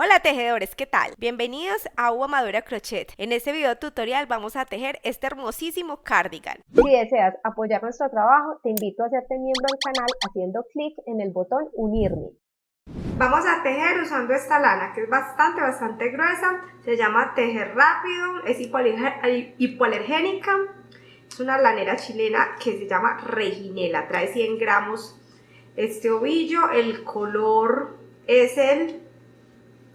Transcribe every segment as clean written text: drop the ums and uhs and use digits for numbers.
Hola tejedores, ¿qué tal? Bienvenidos a Uva Madura Crochet. En este video tutorial vamos a tejer este hermosísimo cardigan. Si deseas apoyar nuestro trabajo, te invito a hacerte miembro del canal haciendo clic en el botón Unirme. Vamos a tejer usando esta lana que es bastante gruesa. Se llama tejer rápido, es hipoalergénica. Es una lanera chilena que se llama Reginela, trae 100 gramos este ovillo. El color es el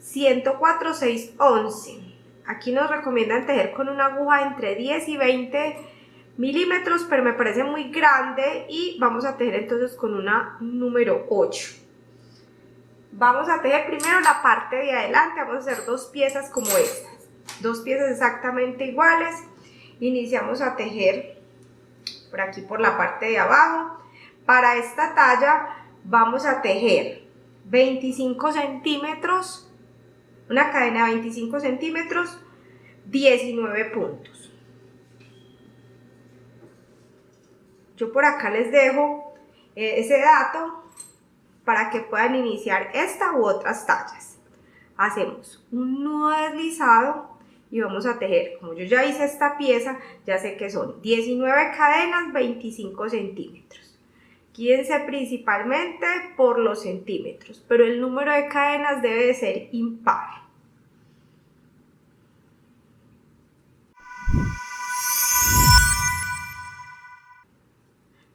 104-611. Aquí nos recomiendan tejer con una aguja entre 10 y 20 milímetros, pero me parece muy grande y vamos a tejer entonces con una número 8. Vamos a tejer primero la parte de adelante, vamos a hacer dos piezas como estas, dos piezas exactamente iguales. Iniciamos a tejer por aquí por la parte de abajo. Para esta talla vamos a tejer 25 centímetros, una cadena de 25 centímetros, 19 puntos. Yo por acá les dejo ese dato para que puedan iniciar esta u otras tallas. Hacemos un nudo deslizado y vamos a tejer, como yo ya hice esta pieza, ya sé que son 19 cadenas, 25 centímetros. Guíense principalmente por los centímetros, pero el número de cadenas debe de ser impar.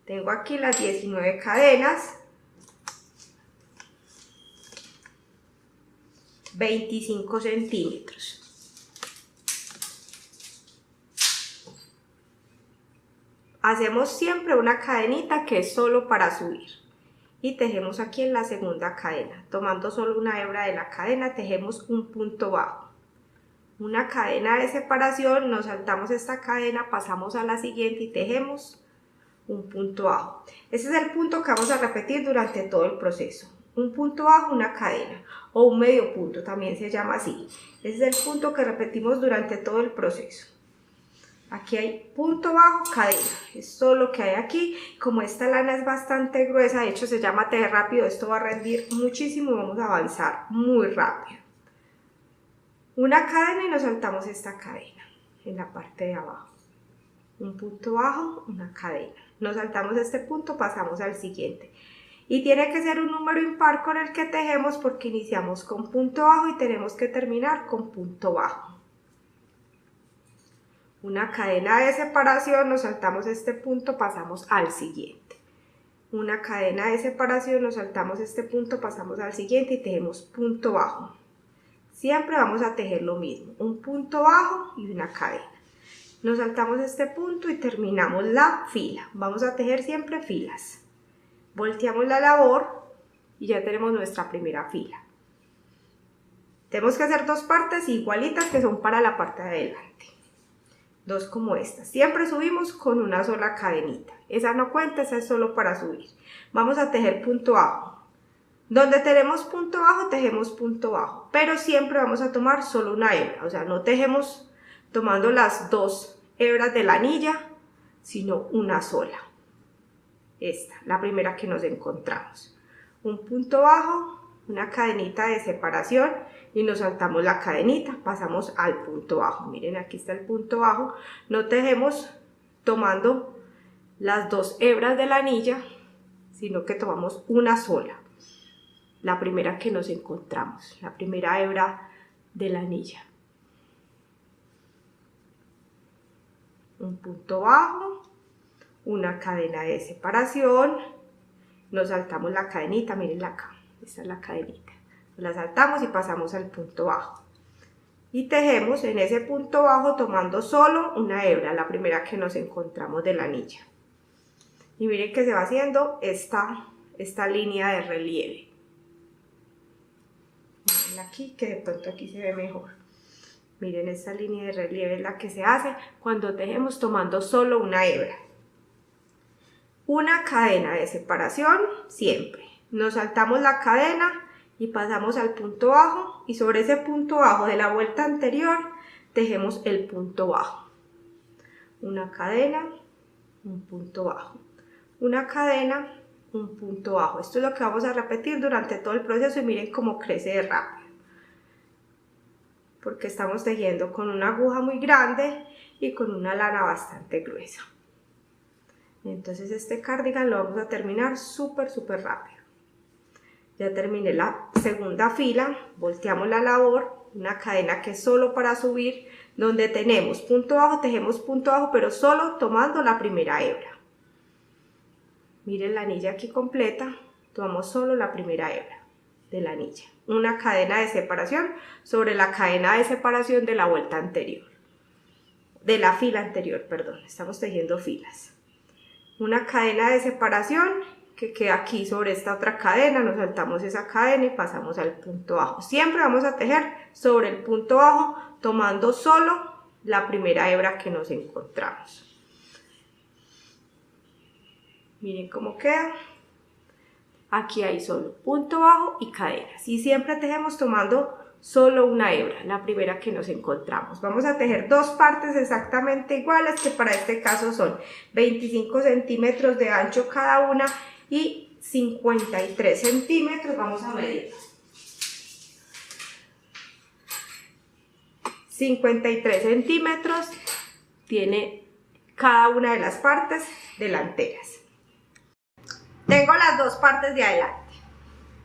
Tengo aquí las 19 cadenas, 25 centímetros. Hacemos siempre una cadenita que es solo para subir y tejemos aquí en la segunda cadena. Tomando solo una hebra de la cadena, tejemos un punto bajo. Una cadena de separación, nos saltamos esta cadena, pasamos a la siguiente y tejemos un punto bajo. Ese es el punto que vamos a repetir durante todo el proceso. Un punto bajo, una cadena o un medio punto, también se llama así. Ese es el punto que repetimos durante todo el proceso. Aquí hay punto bajo, cadena, es todo lo que hay aquí. Como esta lana es bastante gruesa, de hecho se llama tejer rápido, esto va a rendir muchísimo y vamos a avanzar muy rápido. Una cadena y nos saltamos esta cadena en la parte de abajo. Un punto bajo, una cadena. Nos saltamos este punto, pasamos al siguiente. Y tiene que ser un número impar con el que tejemos porque iniciamos con punto bajo y tenemos que terminar con punto bajo. Una cadena de separación, nos saltamos este punto, pasamos al siguiente. Una cadena de separación, nos saltamos este punto, pasamos al siguiente y tejemos punto bajo. Siempre vamos a tejer lo mismo, un punto bajo y una cadena. Nos saltamos este punto y terminamos la fila. Vamos a tejer siempre filas. Volteamos la labor y ya tenemos nuestra primera fila. Tenemos que hacer dos partes igualitas que son para la parte de adelante. Dos como estas. Siempre subimos con una sola cadenita. Esa no cuenta, esa es solo para subir. Vamos a tejer punto bajo. Donde tenemos punto bajo, tejemos punto bajo. Pero siempre vamos a tomar solo una hebra. O sea, no tejemos tomando las dos hebras de la anilla, sino una sola. Esta, la primera que nos encontramos. Un punto bajo, una cadenita de separación y nos saltamos la cadenita, pasamos al punto bajo. Miren, aquí está el punto bajo. No tejemos tomando las dos hebras de la anilla, sino que tomamos una sola. La primera que nos encontramos, la primera hebra de la anilla. Un punto bajo, una cadena de separación, nos saltamos la cadenita, miren acá, esta es la cadenita, la saltamos y pasamos al punto bajo y tejemos en ese punto bajo tomando solo una hebra, la primera que nos encontramos de la anilla. Y miren que se va haciendo esta línea de relieve. Miren aquí, que de pronto aquí se ve mejor. Miren, esta línea de relieve es la que se hace cuando tejemos tomando solo una hebra. Una cadena de separación siempre. Nos saltamos la cadena y pasamos al punto bajo y sobre ese punto bajo de la vuelta anterior tejemos el punto bajo. Una cadena, un punto bajo. Una cadena, un punto bajo. Esto es lo que vamos a repetir durante todo el proceso y miren cómo crece de rápido. porque estamos tejiendo con una aguja muy grande y con una lana bastante gruesa. Entonces este cardigan lo vamos a terminar súper rápido. Ya terminé la segunda fila, volteamos la labor, una cadena que es solo para subir, donde tenemos punto bajo, tejemos punto bajo, pero solo tomando la primera hebra. Miren la anilla aquí completa, tomamos solo la primera hebra de la anilla. Una cadena de separación sobre la cadena de separación de la vuelta anterior, de la fila anterior, perdón, estamos tejiendo filas. Una cadena de separación que queda aquí sobre esta otra cadena, nos saltamos esa cadena y pasamos al punto bajo. Siempre vamos a tejer sobre el punto bajo, tomando solo la primera hebra que nos encontramos. Miren cómo queda. Aquí hay solo punto bajo y cadenas. Y siempre tejemos tomando solo una hebra, la primera que nos encontramos. Vamos a tejer dos partes exactamente iguales, que para este caso son 25 centímetros de ancho cada una y 53 centímetros. Vamos a medir. 53 centímetros tiene cada una de las partes delanteras. Tengo las dos partes de adelante.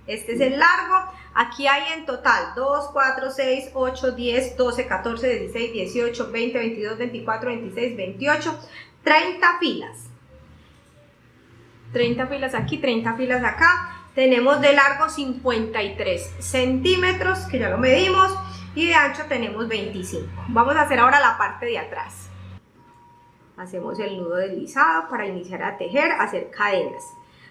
Este es el largo. Aquí hay en total 2, 4, 6, 8, 10, 12, 14, 16, 18, 20, 22, 24, 26, 28, 30 filas. 30 filas aquí, 30 filas acá. Tenemos de largo 53 centímetros, que ya lo medimos, y de ancho tenemos 25. Vamos a hacer ahora la parte de atrás. Hacemos el nudo deslizado para iniciar a tejer, hacer cadenas.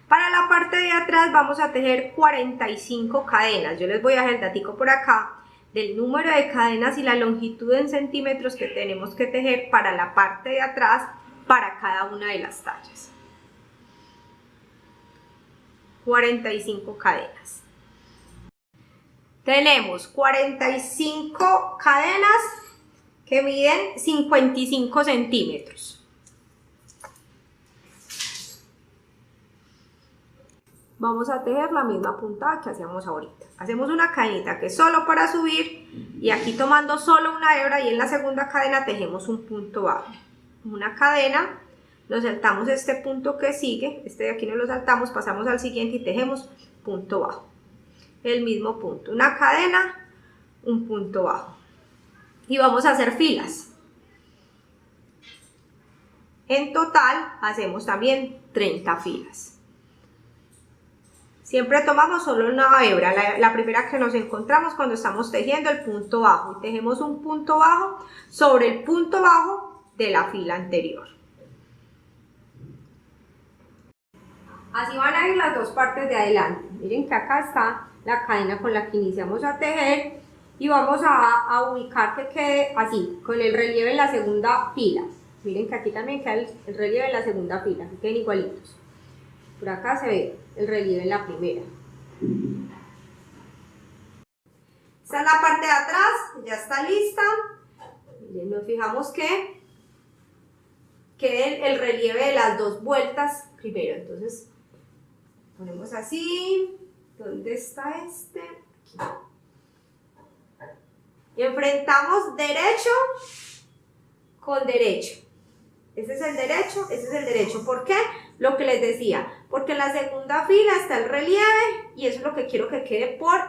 Para la parte de atrás vamos a tejer 45 cadenas. Yo les voy a dejar el datico por acá del número de cadenas y la longitud en centímetros que tenemos que tejer para la parte de atrás para cada una de las tallas. 45 cadenas. Tenemos 45 cadenas que miden 55 centímetros. Vamos a tejer la misma puntada que hacíamos ahorita. Hacemos una cadenita que es solo para subir y aquí tomando solo una hebra y en la segunda cadena tejemos un punto bajo. Una cadena, nos saltamos este punto que sigue, este de aquí no lo saltamos, pasamos al siguiente y tejemos punto bajo. El mismo punto, una cadena, un punto bajo. Y vamos a hacer filas. En total hacemos también 30 filas. Siempre tomamos solo una hebra, la primera que nos encontramos cuando estamos tejiendo el punto bajo. Y tejemos un punto bajo sobre el punto bajo de la fila anterior. Así van a ir las dos partes de adelante. Miren que acá está la cadena con la que iniciamos a tejer. Y vamos a ubicar que quede así, con el relieve en la segunda fila. Miren que aquí también queda el relieve en la segunda fila, que queden igualitos. Por acá se ve el relieve en la primera. Esta es la parte de atrás, ya está lista. Miren, nos fijamos que quede el relieve de las dos vueltas primero. Entonces, ponemos así. ¿Dónde está este? Aquí. Y enfrentamos derecho con derecho. Este es el derecho, este es el derecho. ¿Por qué? Lo que les decía, porque en la segunda fila está el relieve y eso es lo que quiero que quede por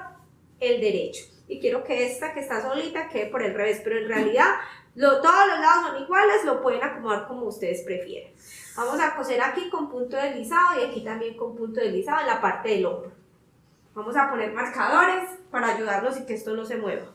el derecho. Y quiero que esta que está solita quede por el revés, pero en realidad todos los lados son iguales, lo pueden acomodar como ustedes prefieren. Vamos a coser aquí con punto deslizado y aquí también con punto deslizado en la parte del hombro. Vamos a poner marcadores para ayudarnos y que esto no se mueva.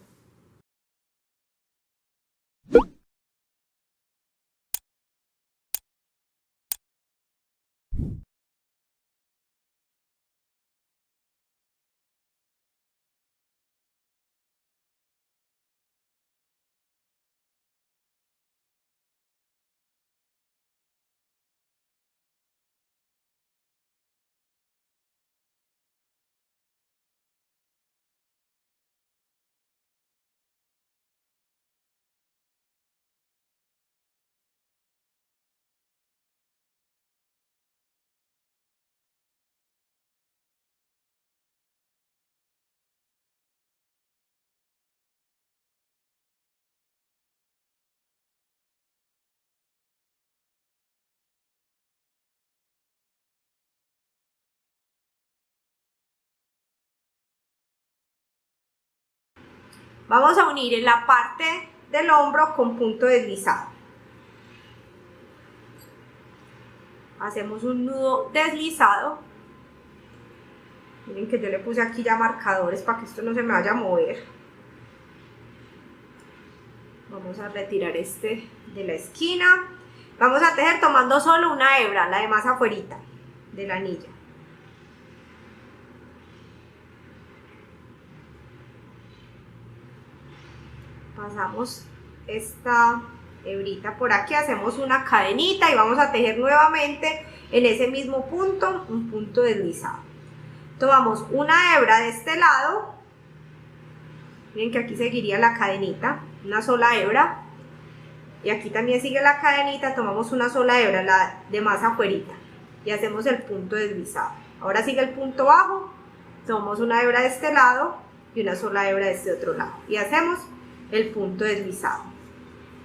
Vamos a unir en la parte del hombro con punto deslizado. Hacemos un nudo deslizado. Miren que yo le puse aquí ya marcadores para que esto no se me vaya a mover. Vamos a retirar este de la esquina. Vamos a tejer tomando solo una hebra, la de más afuerita de la anilla. Pasamos esta hebrita por aquí, hacemos una cadenita y vamos a tejer nuevamente en ese mismo punto un punto deslizado. Tomamos una hebra de este lado, miren que aquí seguiría la cadenita, una sola hebra, y aquí también sigue la cadenita, tomamos una sola hebra, la de más afuerita, y hacemos el punto deslizado. Ahora sigue el punto bajo, tomamos una hebra de este lado y una sola hebra de este otro lado, y hacemos el punto deslizado.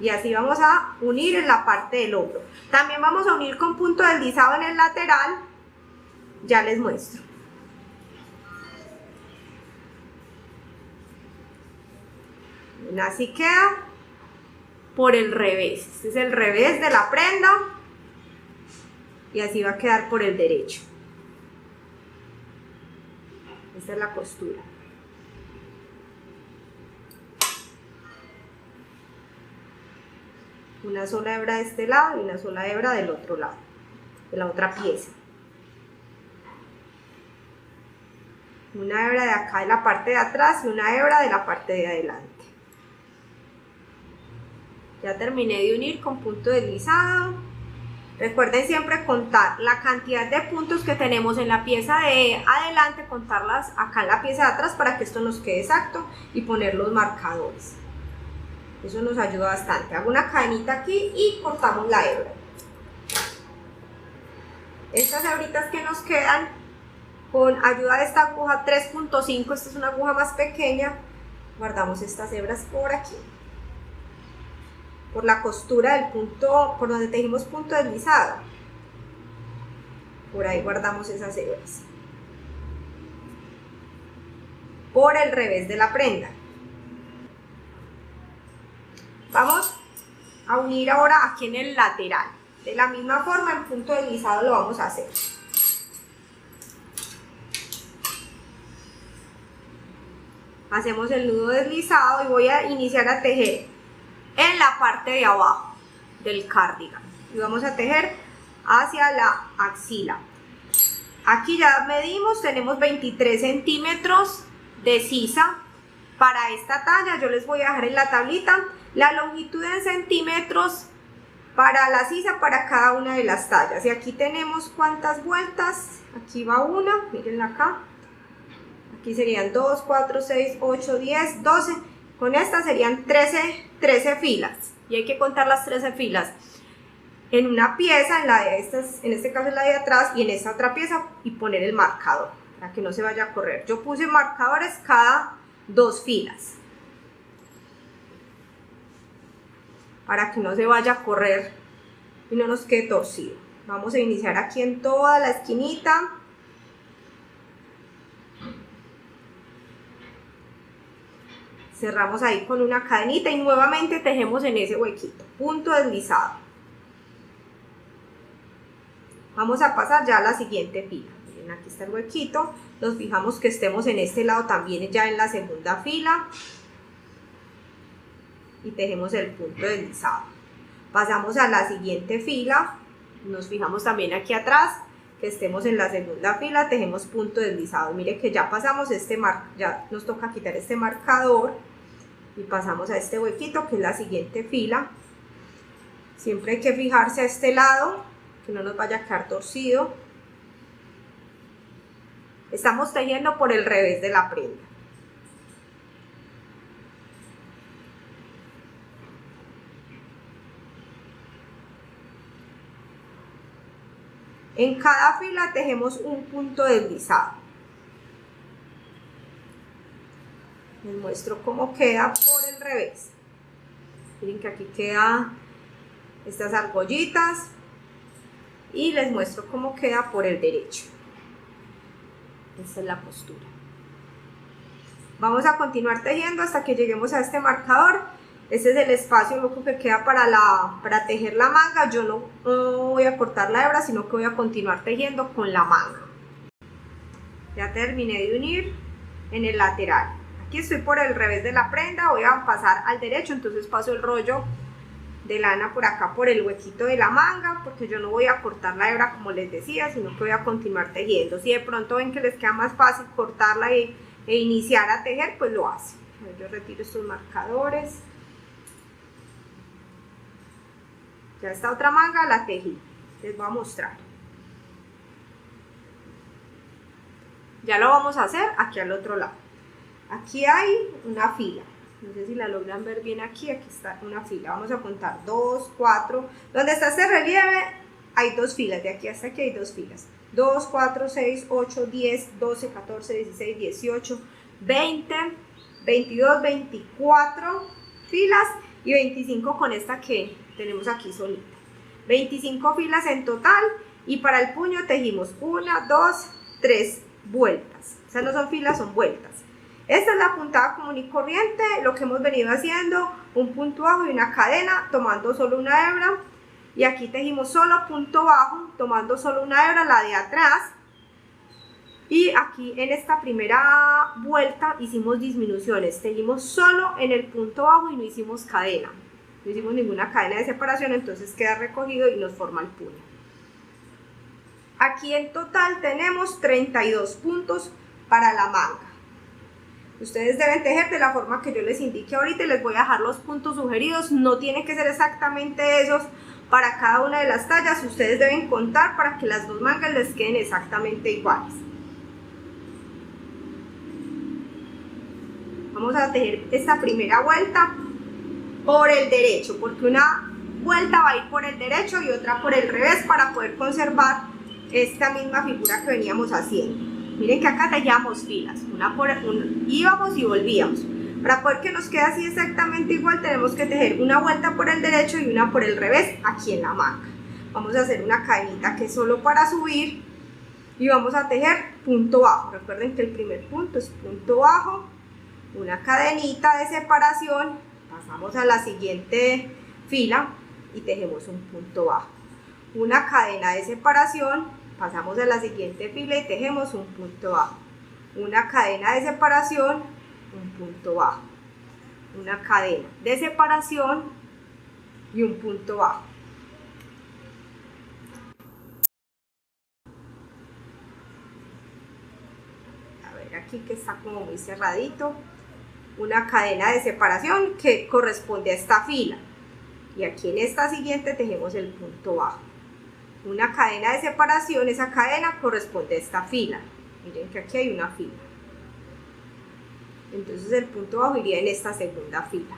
Y así vamos a unir en la parte del hombro. También vamos a unir con punto deslizado en el lateral, ya les muestro. Así queda por el revés. Este es el revés de la prenda y así va a quedar por el derecho. Esta es la costura. Una sola hebra de este lado y una sola hebra del otro lado, de la otra pieza. Una hebra de acá de la parte de atrás y una hebra de la parte de adelante. Ya terminé de unir con punto deslizado. Recuerden siempre contar la cantidad de puntos que tenemos en la pieza de adelante, contarlas acá en la pieza de atrás para que esto nos quede exacto y poner los marcadores. Eso nos ayuda bastante. Hago una cadenita aquí y cortamos la hebra. Estas hebritas que nos quedan, con ayuda de esta aguja 3.5, esta es una aguja más pequeña, guardamos estas hebras por aquí. Por la costura del punto, por donde tejimos punto deslizado. Por ahí guardamos esas hebras. Por el revés de la prenda. Vamos a unir ahora aquí en el lateral. De la misma forma, el punto deslizado lo vamos a hacer. Hacemos el nudo deslizado y voy a iniciar a tejer en la parte de abajo del cardigan. Y vamos a tejer hacia la axila. Aquí ya medimos, tenemos 23 centímetros de sisa. Para esta talla yo les voy a dejar en la tablita la longitud en centímetros para la sisa para cada una de las tallas. Y aquí tenemos cuántas vueltas. Aquí va una, miren acá. Aquí serían 2, 4, 6, 8, 10, 12. Con esta serían 13 filas. Y hay que contar las 13 filas en una pieza, en este caso en la de atrás, y en esta otra pieza, y poner el marcador para que no se vaya a correr. Yo puse marcadores cada 2 filas para que no se vaya a correr y no nos quede torcido. Vamos a iniciar aquí en toda la esquinita. Cerramos ahí con una cadenita y nuevamente tejemos en ese huequito, punto deslizado. Vamos a pasar ya a la siguiente fila. Miren, aquí está el huequito, nos fijamos que estemos en este lado también ya en la segunda fila y tejemos el punto deslizado. Pasamos a la siguiente fila, nos fijamos también aquí atrás que estemos en la segunda fila, tejemos punto deslizado. Mire que ya pasamos ya nos toca quitar este marcador y pasamos a este huequito que es la siguiente fila. Siempre hay que fijarse a este lado que no nos vaya a quedar torcido. Estamos tejiendo por el revés de la prenda. En cada fila tejemos un punto deslizado. Les muestro cómo queda por el revés. Miren que aquí quedan estas argollitas y les muestro cómo queda por el derecho. Esta es la postura. Vamos a continuar tejiendo hasta que lleguemos a este marcador. Este es el espacio loco que queda para tejer la manga. Yo no voy a cortar la hebra, sino que voy a continuar tejiendo con la manga. Ya terminé de unir en el lateral. Aquí estoy por el revés de la prenda, voy a pasar al derecho, entonces paso el rollo de lana por acá, por el huequito de la manga, porque yo no voy a cortar la hebra como les decía, sino que voy a continuar tejiendo. Si de pronto ven que les queda más fácil cortarla e iniciar a tejer, pues lo hacen. Yo retiro estos marcadores. Ya esta otra manga la tejí, les voy a mostrar. Ya lo vamos a hacer aquí al otro lado. Aquí hay una fila. No sé si la logran ver bien aquí está una fila. Vamos a contar 2, 4. Donde está este relieve hay 2 filas. De aquí hasta aquí hay 2 filas. 2, 4, 6, 8, 10, 12, 14, 16, 18, 20, 22, 24 filas y 25 con esta que tenemos aquí solita. 25 filas en total y para el puño tejimos 1, 2, 3 vueltas. Esas no son filas, son vueltas. Esta es la puntada común y corriente, lo que hemos venido haciendo, un punto bajo y una cadena, tomando solo una hebra. Y aquí tejimos solo punto bajo, tomando solo una hebra, la de atrás. Y aquí en esta primera vuelta hicimos disminuciones, tejimos solo en el punto bajo y no hicimos cadena. No hicimos ninguna cadena de separación, entonces queda recogido y nos forma el puño. Aquí en total tenemos 32 puntos para la manga. Ustedes deben tejer de la forma que yo les indique ahorita y les voy a dejar los puntos sugeridos. No tienen que ser exactamente esos para cada una de las tallas. Ustedes deben contar para que las 2 mangas les queden exactamente iguales. Vamos a tejer esta primera vuelta por el derecho, porque una vuelta va a ir por el derecho y otra por el revés para poder conservar esta misma figura que veníamos haciendo. Miren que acá tejíamos filas, íbamos y volvíamos. Para poder que nos quede así exactamente igual, tenemos que tejer una vuelta por el derecho y una por el revés aquí en la manga. Vamos a hacer una cadenita que es solo para subir y vamos a tejer punto bajo. Recuerden que el primer punto es punto bajo, una cadenita de separación, pasamos a la siguiente fila y tejemos un punto bajo. Una cadena de separación, pasamos a la siguiente fila y tejemos un punto bajo. Una cadena de separación, un punto bajo. Una cadena de separación y un punto bajo. A ver aquí que está como muy cerradito. Una cadena de separación que corresponde a esta fila. Y aquí en esta siguiente tejemos el punto bajo. Una cadena de separación, esa cadena corresponde a esta fila. Miren que aquí hay una fila. Entonces el punto bajo iría en esta segunda fila.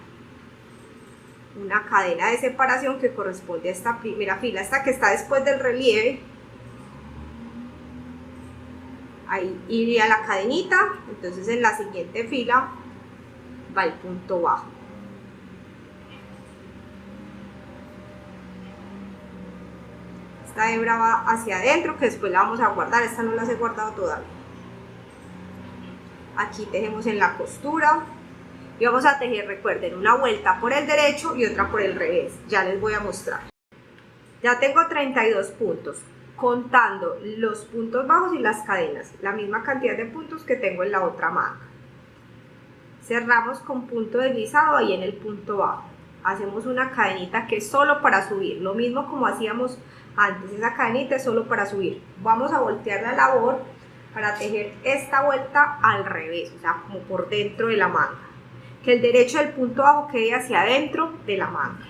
Una cadena de separación que corresponde a esta primera fila, esta que está después del relieve. Ahí iría la cadenita, entonces en la siguiente fila va el punto bajo. Esta hebra va hacia adentro, que después la vamos a guardar. Esta no la he guardado todavía. Aquí tejemos en la costura y vamos a tejer, recuerden, una vuelta por el derecho y otra por el revés. Ya les voy a mostrar. Ya tengo 32 puntos, contando los puntos bajos y las cadenas, la misma cantidad de puntos que tengo en la otra manga. Cerramos con punto deslizado ahí en el punto bajo. Hacemos una cadenita que es solo para subir, lo mismo como hacíamos antes, esa cadenita es solo para subir. Vamos a voltear la labor para tejer esta vuelta al revés, o sea, como por dentro de la manga. Que el derecho del punto bajo quede hacia adentro de la manga.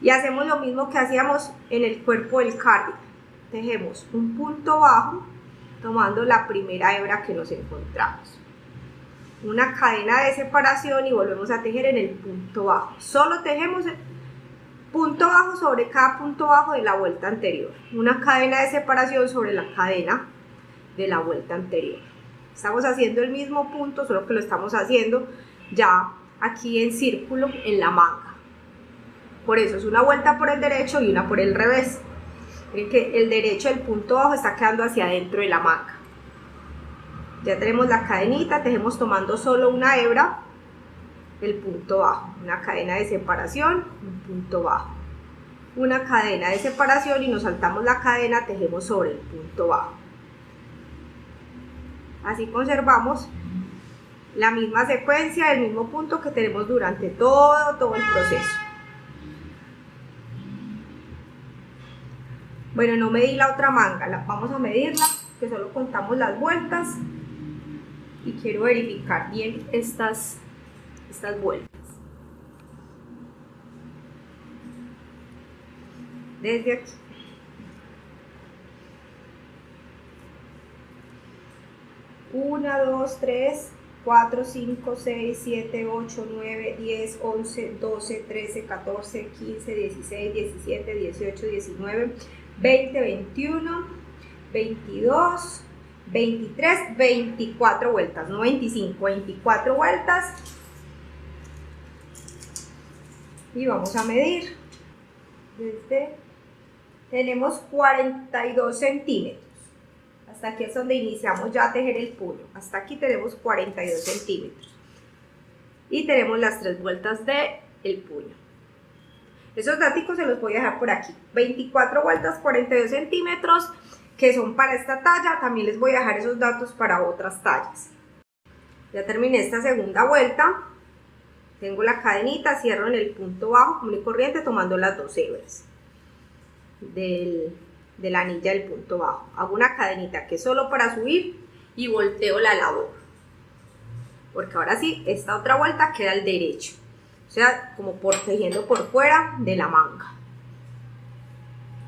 Y hacemos lo mismo que hacíamos en el cuerpo del cardigan. Tejemos un punto bajo tomando la primera hebra que nos encontramos. Una cadena de separación y volvemos a tejer en el punto bajo. Solo tejemos el punto bajo sobre cada punto bajo de la vuelta anterior. Una cadena de separación sobre la cadena de la vuelta anterior. Estamos haciendo el mismo punto, solo que lo estamos haciendo ya aquí en círculo en la manga. Por eso es una vuelta por el derecho y una por el revés. Miren que el derecho del punto bajo está quedando hacia adentro de la manga. Ya tenemos la cadenita, tejemos tomando solo una hebra el punto bajo, una cadena de separación, un punto bajo, una cadena de separación y nos saltamos la cadena, tejemos sobre el punto bajo. Así conservamos la misma secuencia, el mismo punto que tenemos durante todo el proceso. Bueno, no medí la otra manga, vamos a medirla, que solo contamos las vueltas y quiero verificar bien estas vueltas. Desde aquí. Una, dos, tres, 4, 5, 6, 7, 8, 9, 10, 11, 12, 13, 14, 15, 16, 17, 18, 19, 20, 21, 22, 23, 24 vueltas, no 25, 24 vueltas. Y vamos a medir. Tenemos 42 centímetros. Hasta aquí es donde iniciamos ya a tejer el puño. Hasta aquí tenemos 42 centímetros. Y tenemos las 3 vueltas del puño. Esos datos se los voy a dejar por aquí. 24 vueltas, 42 centímetros, que son para esta talla. También les voy a dejar esos datos para otras tallas. Ya terminé esta segunda vuelta. Tengo la cadenita, cierro en el punto bajo, común y corriente, tomando las 2 hebras de la anilla del punto bajo. Hago una cadenita que es solo para subir y volteo la labor, porque ahora sí, esta otra vuelta queda al derecho, o sea, como tejiendo por fuera de la manga.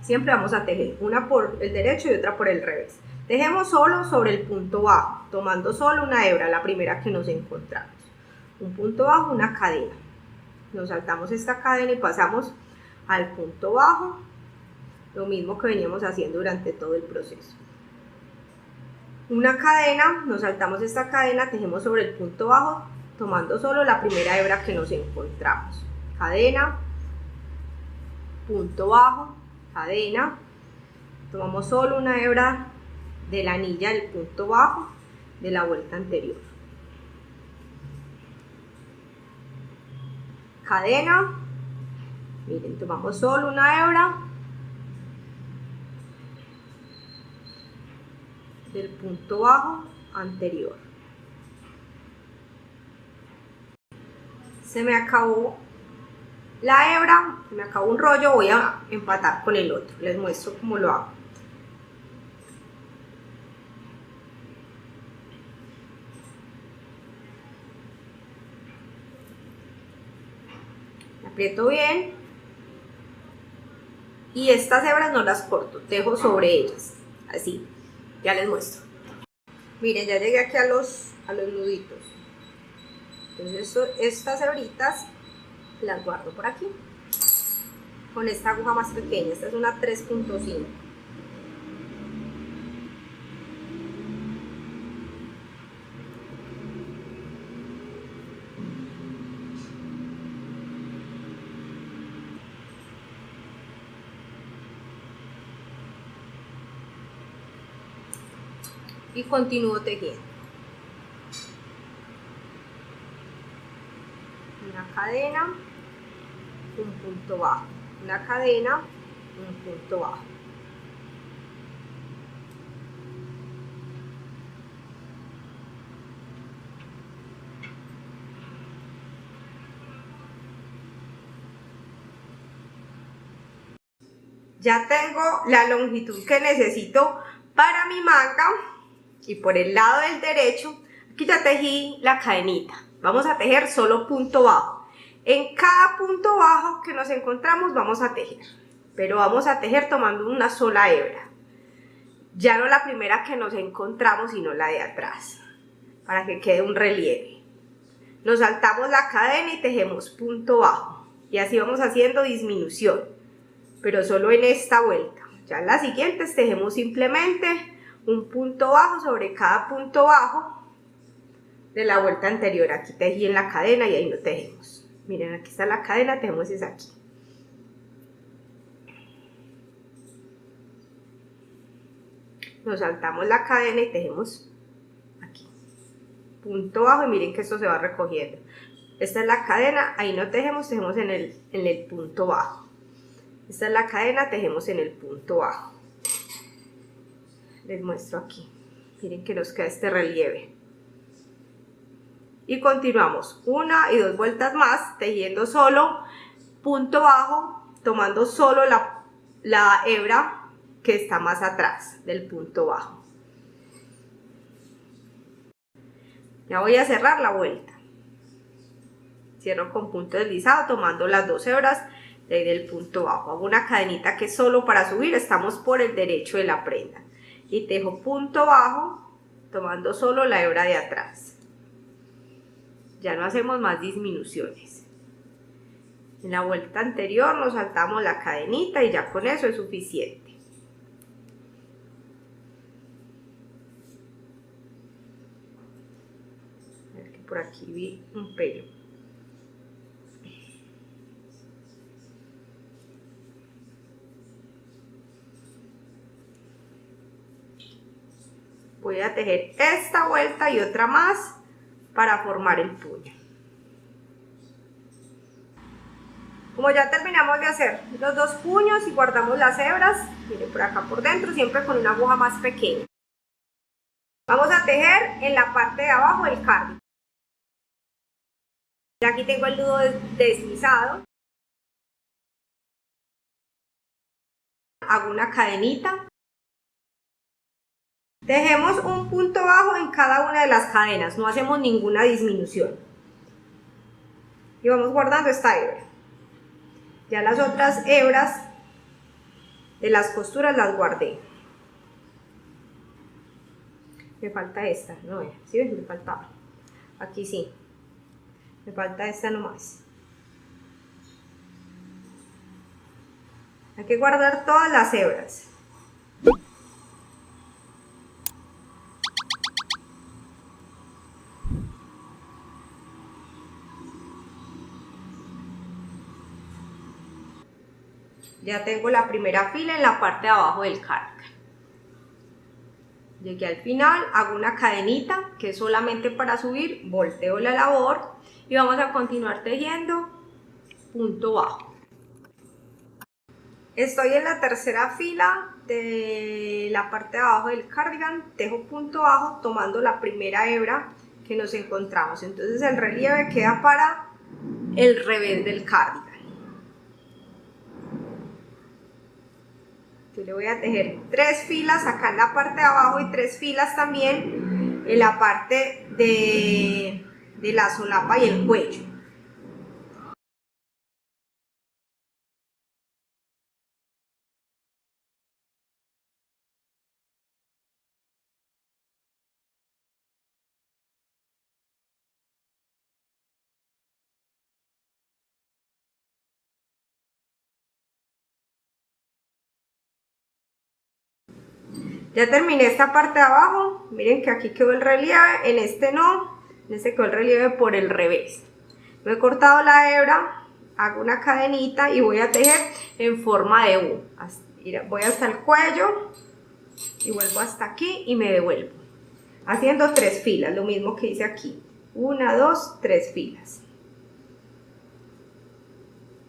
Siempre vamos a tejer una por el derecho y otra por el revés. Tejemos solo sobre el punto bajo, tomando solo una hebra, la primera que nos encontramos. Un punto bajo, una cadena. Nos saltamos esta cadena y pasamos al punto bajo. Lo mismo que veníamos haciendo durante todo el proceso. Una cadena, nos saltamos esta cadena, tejemos sobre el punto bajo, tomando solo la primera hebra que nos encontramos. Cadena, punto bajo, cadena, tomamos solo una hebra de la anilla del punto bajo de la vuelta anterior. Cadena, miren, tomamos solo una hebra del punto bajo anterior. Se me acabó la hebra, se me acabó un rollo, voy a empatar con el otro, les muestro cómo lo hago. Aprieto bien y estas hebras no las corto, tejo sobre ellas, así, ya les muestro. Miren, ya llegué aquí a los nuditos. Entonces estas hebritas las guardo por aquí con esta aguja más pequeña. Esta es una 3.5. Y continúo tejiendo. Una cadena, un punto bajo, una cadena, un punto bajo. Ya tengo la longitud que necesito para mi manga. Y por el lado del derecho, aquí ya tejí la cadenita. Vamos a tejer solo punto bajo. En cada punto bajo que nos encontramos vamos a tejer, pero vamos a tejer tomando una sola hebra. Ya no la primera que nos encontramos, sino la de atrás, para que quede un relieve. Nos saltamos la cadena y tejemos punto bajo. Y así vamos haciendo disminución, pero solo en esta vuelta. Ya en las siguientes tejemos simplemente un punto bajo sobre cada punto bajo de la vuelta anterior. Aquí tejí en la cadena y ahí no tejemos. Miren, aquí está la cadena, tejemos es aquí. Nos saltamos la cadena y tejemos aquí. punto bajo y miren que esto se va recogiendo. Esta es la cadena, ahí no tejemos, tejemos en el punto bajo. Esta es la cadena, tejemos en el punto bajo. Les muestro aquí, miren que nos queda este relieve. Y continuamos 1 y 2 vueltas más, tejiendo solo punto bajo, tomando solo la hebra que está más atrás del punto bajo. Ya voy a cerrar la vuelta. Cierro con punto deslizado tomando las 2 hebras de ahí del punto bajo. Hago una cadenita que es solo para subir, estamos por el derecho de la prenda. Y tejo punto bajo tomando solo la hebra de atrás. Ya no hacemos más disminuciones. En la vuelta anterior nos saltamos la cadenita y ya con eso es suficiente. A ver que por aquí vi un pelo. Voy a tejer esta vuelta y otra más para formar el puño. Como ya terminamos de hacer los 2 puños y guardamos las hebras, miren por acá por dentro, siempre con una aguja más pequeña. Vamos a tejer en la parte de abajo el cardigan. Ya aquí tengo el nudo deslizado. Hago una cadenita. Tejemos un punto bajo en cada una de las cadenas, no hacemos ninguna disminución. Y vamos guardando esta hebra. Ya las otras hebras de las costuras las guardé. Me falta esta, no, ¿sí ven? Me faltaba. Aquí sí. Me falta esta nomás. Hay que guardar todas las hebras. Ya tengo la primera fila en la parte de abajo del cardigan. Llegué al final, hago una cadenita que es solamente para subir, volteo la labor y vamos a continuar tejiendo punto bajo. Estoy en la tercera fila de la parte de abajo del cardigan, tejo punto bajo tomando la primera hebra que nos encontramos. Entonces el relieve queda para el revés del cardigan. Yo le voy a tejer 3 filas acá en la parte de abajo y 3 filas también en la parte de la solapa y el cuello. Ya terminé esta parte de abajo, miren que aquí quedó el relieve, en este no, en este quedó el relieve por el revés. Me he cortado la hebra, hago una cadenita y voy a tejer en forma de U. Voy hasta el cuello y vuelvo hasta aquí y me devuelvo. Haciendo 3 filas, lo mismo que hice aquí. 1, 2, 3 filas.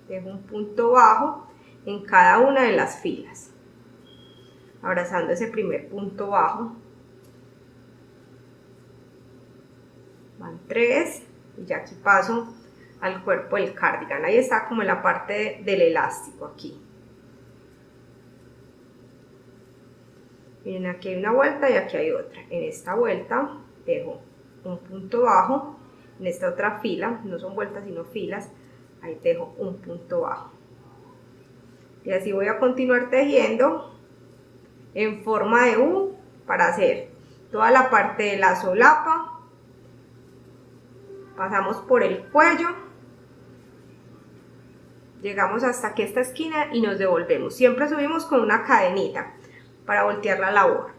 Dejo un punto bajo en cada una de las filas, abrazando ese primer punto bajo. Van 3 y ya aquí paso al cuerpo del cardigan. Ahí está como en la parte del elástico aquí. Miren, aquí hay una vuelta y aquí hay otra. En esta vuelta dejo un punto bajo, en esta otra fila, no son vueltas sino filas, ahí dejo un punto bajo. Y así voy a continuar tejiendo en forma de U para hacer toda la parte de la solapa. Pasamos por el cuello, llegamos hasta aquí esta esquina y nos devolvemos. Siempre subimos con una cadenita para voltear la labor.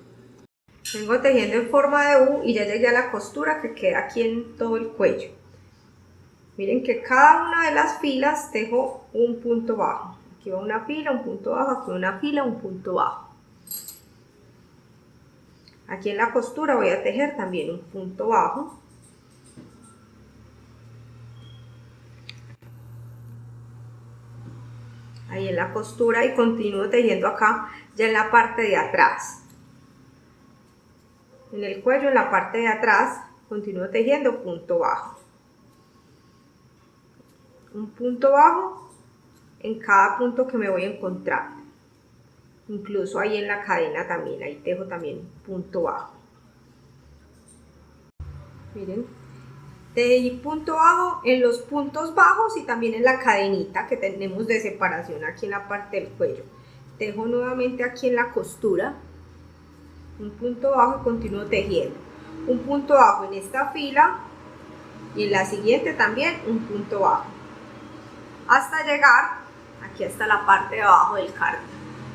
Vengo tejiendo en forma de U y ya llegué a la costura que queda aquí en todo el cuello. Miren que cada una de las filas tejo un punto bajo. Aquí va una fila, un punto bajo, aquí va una fila, un punto bajo. Aquí en la costura voy a tejer también un punto bajo ahí en la costura, y continúo tejiendo acá ya en la parte de atrás, en el cuello, en la parte de atrás, continúo tejiendo punto bajo, un punto bajo en cada punto que me voy encontrando, incluso ahí en la cadena también, ahí tejo también punto bajo. Miren, tejí punto bajo en los puntos bajos y también en la cadenita que tenemos de separación aquí en la parte del cuello. Tejo nuevamente aquí en la costura un punto bajo y continúo tejiendo un punto bajo en esta fila y en la siguiente también un punto bajo, hasta llegar aquí hasta la parte de abajo del cardigan,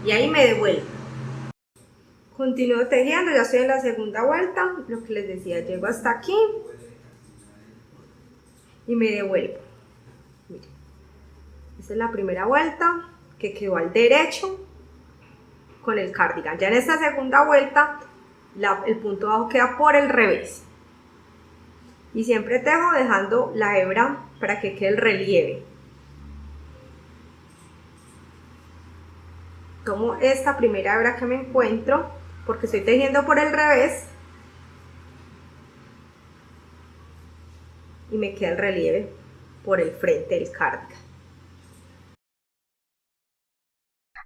y ahí me devuelvo. Continúo tejiendo, ya estoy en la segunda vuelta, lo que les decía, llego hasta aquí y me devuelvo. Miren, esta es la primera vuelta que quedó al derecho con el cardigan. Ya en esta segunda vuelta el punto bajo queda por el revés, y siempre tejo dejando la hebra para que quede el relieve. Tomo esta primera hebra que me encuentro porque estoy tejiendo por el revés y me queda el relieve por el frente del cardigan.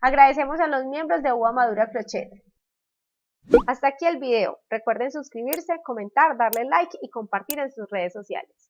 Agradecemos a los miembros de Uva Madura Crochet. Hasta aquí el video. Recuerden suscribirse, comentar, darle like y compartir en sus redes sociales.